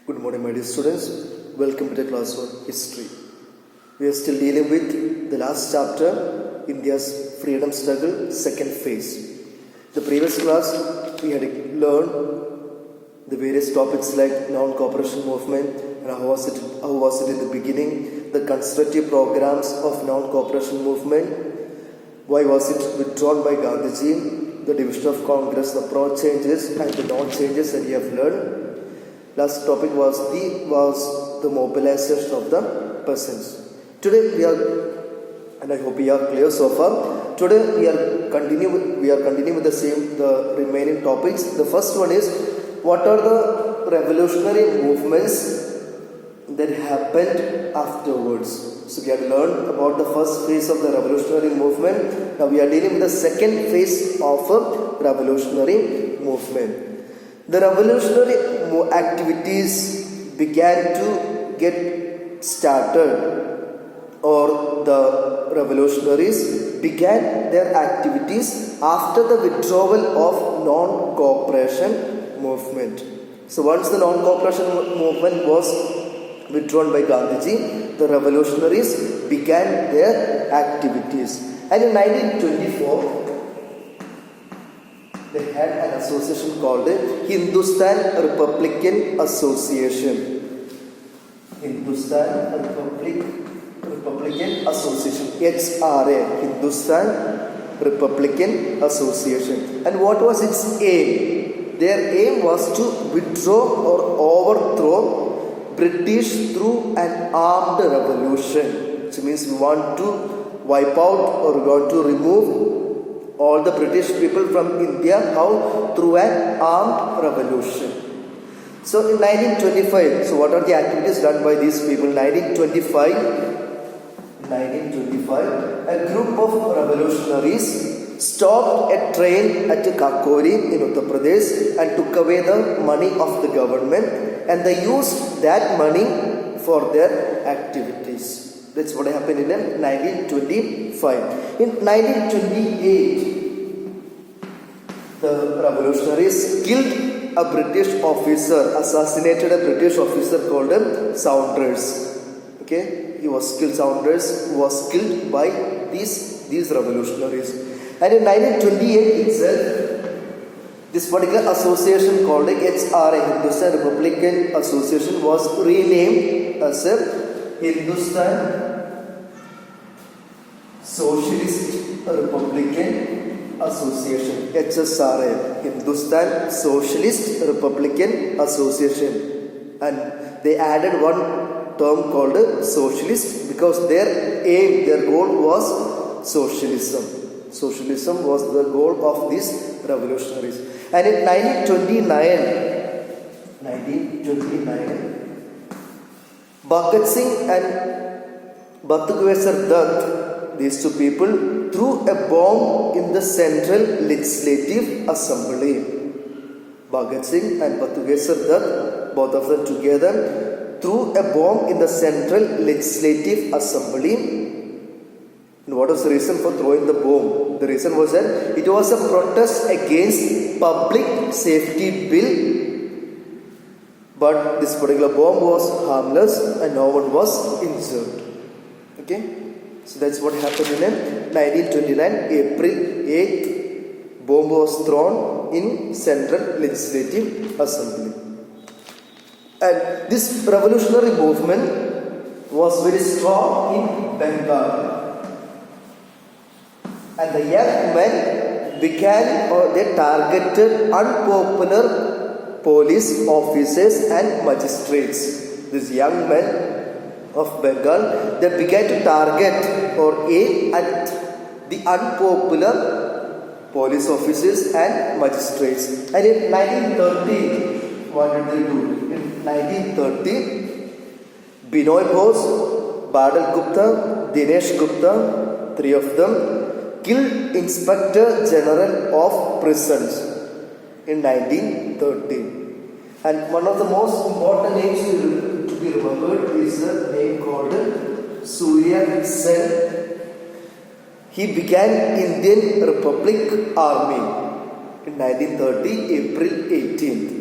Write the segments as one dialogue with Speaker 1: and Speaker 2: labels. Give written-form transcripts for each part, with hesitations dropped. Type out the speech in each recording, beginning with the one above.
Speaker 1: Good morning, my dear students. Welcome to the class on history. We are still dealing with the last chapter, India's freedom struggle, second phase. The previous class, we had learned the various topics like non-cooperation movement and how was it in the beginning, the constructive programs of non-cooperation movement, why was it withdrawn by Gandhiji, the division of Congress, the pro-changes and the non-changes that we have learned. Last topic was the mobilization of the peasants. Today we are, and I hope we are clear so far. Today we are continuing with the remaining topics. The first one is, what are the revolutionary movements that happened afterwards? So we have learned about the first phase of the revolutionary movement. Now we are dealing with the second phase of a revolutionary movement. The revolutionary activities began to get started, or the revolutionaries began their activities after the withdrawal of non-cooperation movement. So once the non-cooperation movement was withdrawn by Gandhiji, the revolutionaries began their activities. And in 1924, they had an association called the Hindustan Republican Association. Hindustan Republican Association, HRA, Hindustan Republican Association. And what was its aim? Their aim was to withdraw or overthrow British through an armed revolution, which means we want to wipe out or we want to remove all the British people from India. How? Through an armed revolution. So in 1925, so what are the activities done by these people? 1925, a group of revolutionaries stopped a train at Kakori in Uttar Pradesh and took away the money of the government, and they used that money for their activities. That's what happened in 1925. In 1928, the revolutionaries killed a British officer, assassinated a British officer called Saunders. Okay, he was killed. Saunders was killed by these revolutionaries. And in 1928 itself, this particular association called HRA, Hindustan Republican Association, was renamed as a Hindustan Socialist Republican Association, HSRA, Hindustan Socialist Republican Association. And they added one term called socialist because their goal was socialism. Socialism was the goal of these revolutionaries. And in 1929, Bhagat Singh and Bhatugeshwar Dutt, these two people, threw a bomb in the Central Legislative Assembly. Bhagat Singh and Bhatugeshwar Dutt, both of them together, threw a bomb in the Central Legislative Assembly. And what was the reason for throwing the bomb? The reason was that it was a protest against Public Safety Bill. But this particular bomb was harmless and no one was injured. Okay? So that's what happened in 1929, April 8th. Bomb was thrown in Central Legislative Assembly. And this revolutionary movement was very strong in Bengal. And the young men they targeted unpopular police officers and magistrates. These young men of Bengal, they began to target or aim at the unpopular police officers and magistrates. And in 1930, what did they do? In 1930, Binoy Bose, Badal Gupta, Dinesh Gupta, three of them, killed Inspector General of Prisons in 1930. And one of the most important names to be remembered is the name called Surya Sen. He began Indian Republic Army in 1930, April 18th.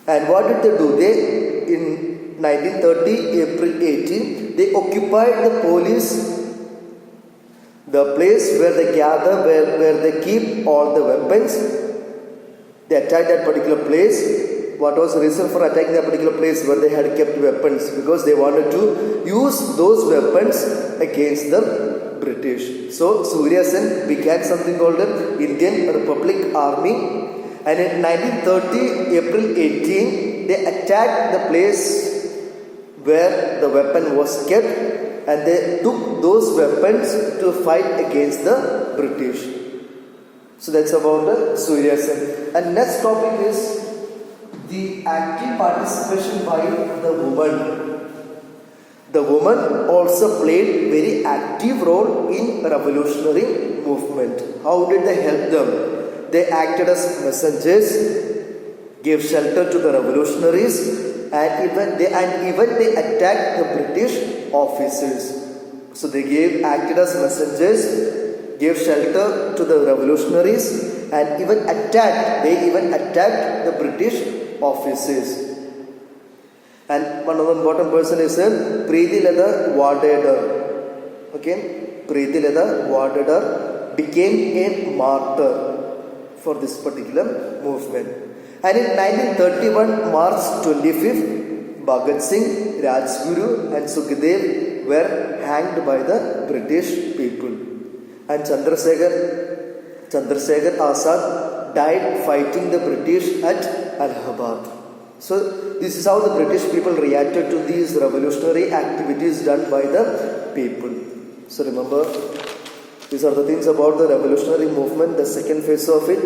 Speaker 1: And what did they do? They, in 1930, April 18, they occupied the police, the place where they gather, where they keep all the weapons. They attacked that particular place. What was the reason for attacking that particular place where they had kept weapons? Because they wanted to use those weapons against the British. So Surya Sen began something called the Indian Republic Army. And in 1930, April 18, they attacked the place where the weapon was kept, and they took those weapons to fight against the British. So that's about the Surya Sen. And next topic is the active participation by the woman. The woman also played very active role in revolutionary movement. How did they help them? They acted as messengers, gave shelter to the revolutionaries, and even they attacked the British officers. So they acted as messengers, gave shelter to the revolutionaries, and even attacked the British officers. And one of the important person is Preeti Leda Wadedar. Okay, Preeti Leda Wadedar became a martyr for this particular movement. And in 1931, March 25th, Bhagat Singh, Rajguru and Sukhdev were hanged by the British people. And Chandrasekhar Azad died fighting the British at Allahabad. So this is how the British people reacted to these revolutionary activities done by the people. So remember, these are the things about the revolutionary movement. The second phase of it,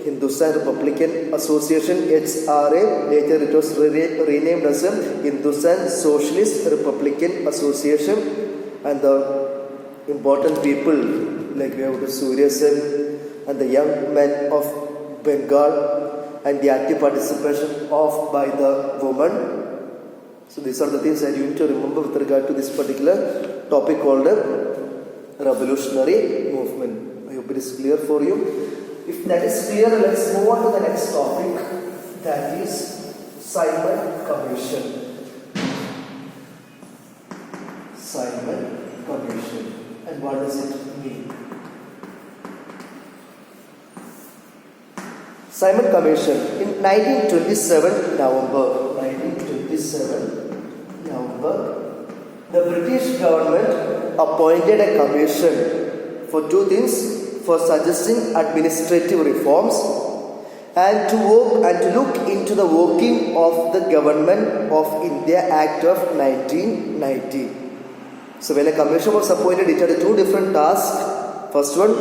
Speaker 1: Hindustan Republican Association, HRA, later it was renamed as Hindustan Socialist Republican Association. And the important people like we have Surya Sen and the young men of Bengal, and the active participation by the woman. So these are the things that you need to remember with regard to this particular topic called revolutionary movement. I hope it is clear for you. If that is clear, let's move on to the next topic, that is Simon Commission. Simon Commission. And what does it mean? Simon Commission. In 1927 November, the British government appointed a commission for two things: for suggesting administrative reforms and to look into the working of the Government of India Act of 1990. So when a commission was appointed, it had two different tasks. First one,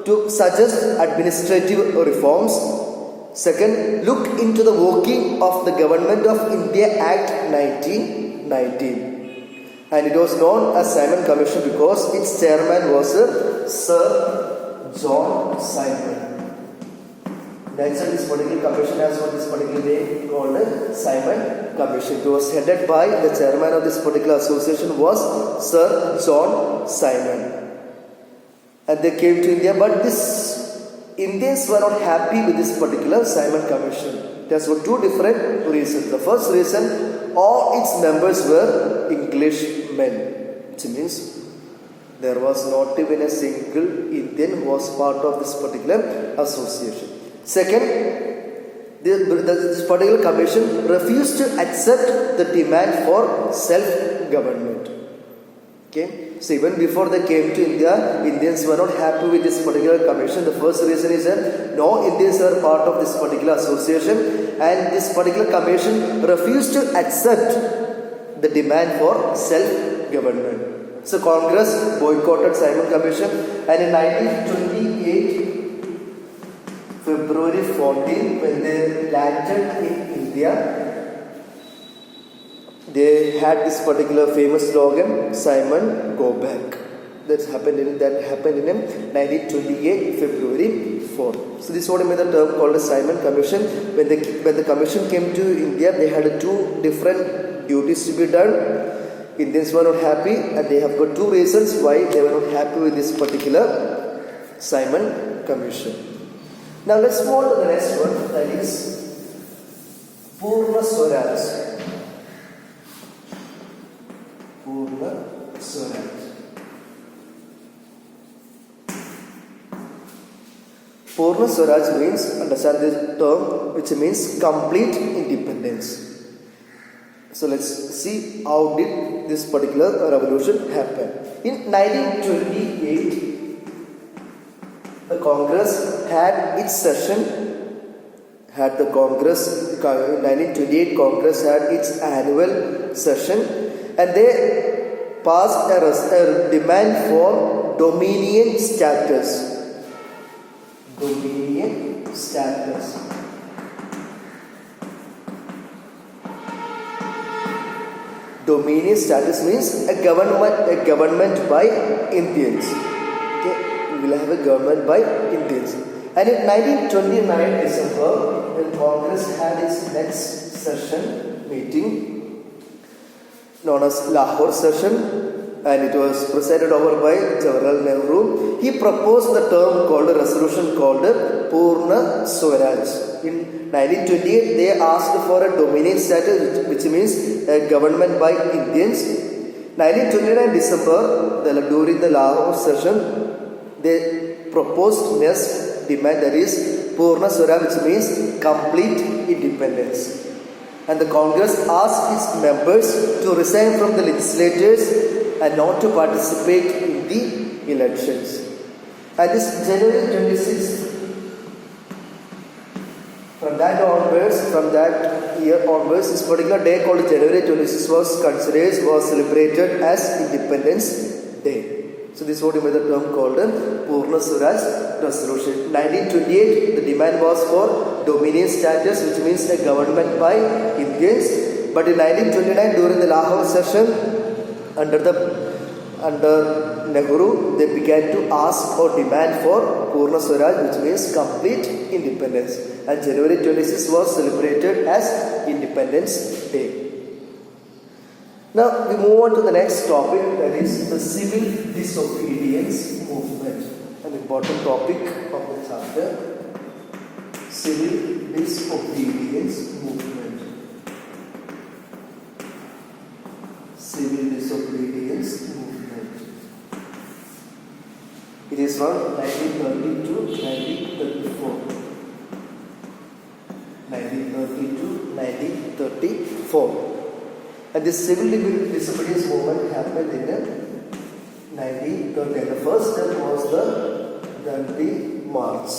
Speaker 1: to suggest administrative reforms. Second, look into the working of the Government of India Act 1919. And it was known as Simon Commission because its chairman was Sir John Simon. That's why this particular commission has got this particular name called Simon Commission. It was headed by the chairman of this particular association was Sir John Simon. And they came to India, but Indians were not happy with this particular Simon Commission. There were two different reasons. The first reason, all its members were Englishmen, which means there was not even a single Indian who was part of this particular association. Second, this particular commission refused to accept the demand for self-government. Okay, so even before they came to India, Indians were not happy with this particular commission. The first reason is that no Indians were part of this particular association, and this particular commission refused to accept the demand for self-government. So Congress boycotted Simon Commission, and in 1928, February 14, when they landed in India, they had this particular famous slogan, Simon, go back. That happened in 1928, February 4. So this is what I made the term called the Simon Commission. When the commission came to India, they had two different duties to be done. Indians were not happy, and they have got two reasons why they were not happy with this particular Simon Commission. Now let's move on to the next one, that is Purna Swaraj. Purna Swaraj. Purna Swaraj means, understand this term, which means complete independence. So let's see how did this particular revolution happen. In 1928, the Congress had its session. In 1928, Congress had its annual session, and they passed a demand for dominion status. Dominion status. Dominion status means a government by Indians. Okay, we will have a government by Indians. And in 1929 December, when Congress had its next session meeting, known as Lahore session, and it was presided over by Jawaharlal Nehru, he proposed the term called a resolution called Purna Swaraj. In 1928, they asked for a dominion status, which means a government by Indians. 1929 December, during the Lahore session, they proposed next demand, that is Purna Swaraj, which means complete independence. And the Congress asked its members to resign from the legislatures and not to participate in the elections. And this January 26th, from that year onwards, this particular day called January 26th was celebrated as Independence Day. So this is what you made the term called Purna Swaraj resolution. 1928, the demand was for dominion status, which means a government by Indians. But in 1929, during the Lahore session, under Nehru, they began to ask or demand for Purna Swaraj, which means complete independence. And January 26 was celebrated as Independence Day. Now we move on to the next topic, that is the civil disobedience movement. An important topic of the chapter, civil disobedience movement. Civil disobedience movement. It is from 1930 to 1934. 1930 to 1934. And this civil disobedience movement happened in 1930. The first step was the Dandi March,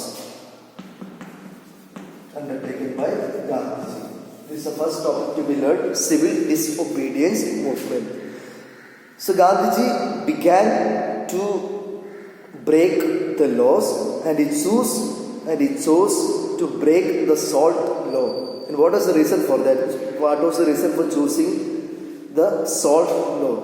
Speaker 1: undertaken by Gandhiji. This is the first topic to be learned, civil disobedience movement. So Gandhiji began to break the laws, and he chose to break the salt law. And what was the reason for that? What was the reason for choosing the salt law?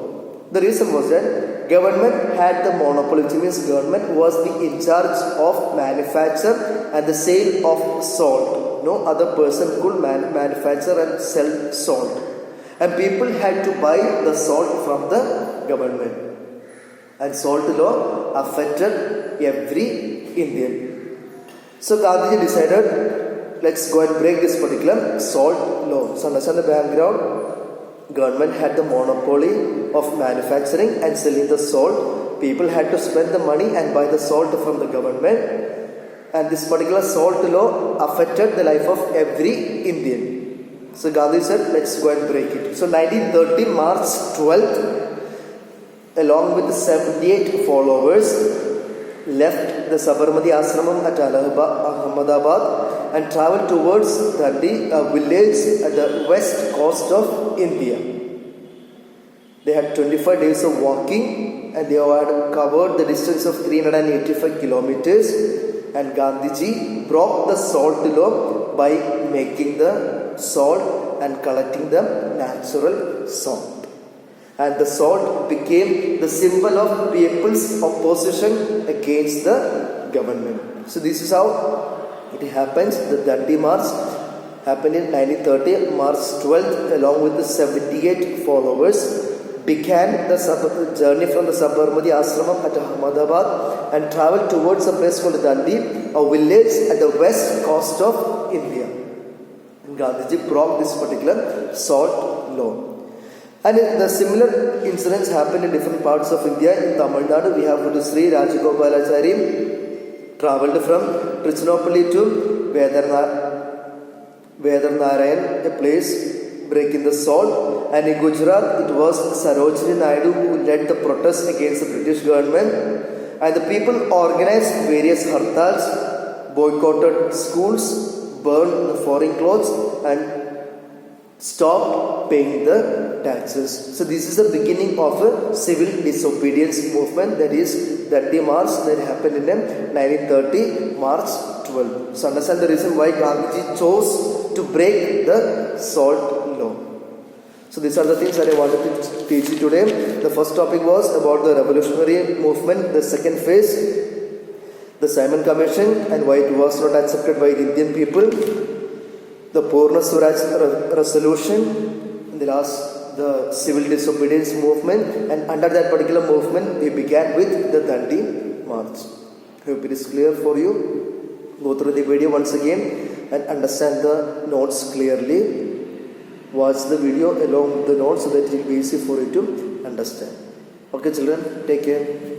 Speaker 1: The reason was that government had the monopoly, which means government was in charge of manufacture and the sale of salt. No other person could manufacture and sell salt. And people had to buy the salt from the government. And salt law affected every Indian. So Gandhiji decided, let's go and break this particular salt law. So understand the background. Government had the monopoly of manufacturing and selling the salt. People had to spend the money and buy the salt from the government. And this particular salt law affected the life of every Indian. So Gandhi said, let's go and break it. So 1930, March 12th, along with the 78 followers, left the Sabarmati Ashramam at Ahmedabad and traveled towards Dandi, a village at the west coast of India. They had 25 days of walking, and they had covered the distance of 385 kilometers. And Gandhiji broke the salt law by making the salt and collecting the natural salt. And the salt became the symbol of people's opposition against the government. So this is how it happens. The Dandi March happened in 1930, March 12th, along with the 78 followers, began the journey from the Sabarmati Ashramam at Ahmedabad and travelled towards a place called Dandi, a village at the west coast of India. Gandhiji brought this particular salt law. And the similar incidents happened in different parts of India. In Tamil Nadu, we have Sri Rajagopalachari travelled from Trichinopalli to Vedanarayan, a place breaking the salt. And in Gujarat, it was Sarojini Naidu who led the protest against the British government. And the people organized various hartals, boycotted schools, burned the foreign clothes, and stopped paying the taxes. So this is the beginning of a civil disobedience movement, that is Dandi March, that happened in 1930, March 12. So understand the reason why Gandhiji chose to break the salt law. So these are the things that I wanted to teach you today. The first topic was about the revolutionary movement, the second phase, the Simon Commission and why it was not accepted by the Indian people, the Purna Swaraj resolution, and the last, the civil disobedience movement, and under that particular movement we began with the Dandi March. Hope it is clear for you. Go through the video once again and understand the notes clearly. Watch the video along with the notes so that it will be easy for you to understand. Okay children, take care.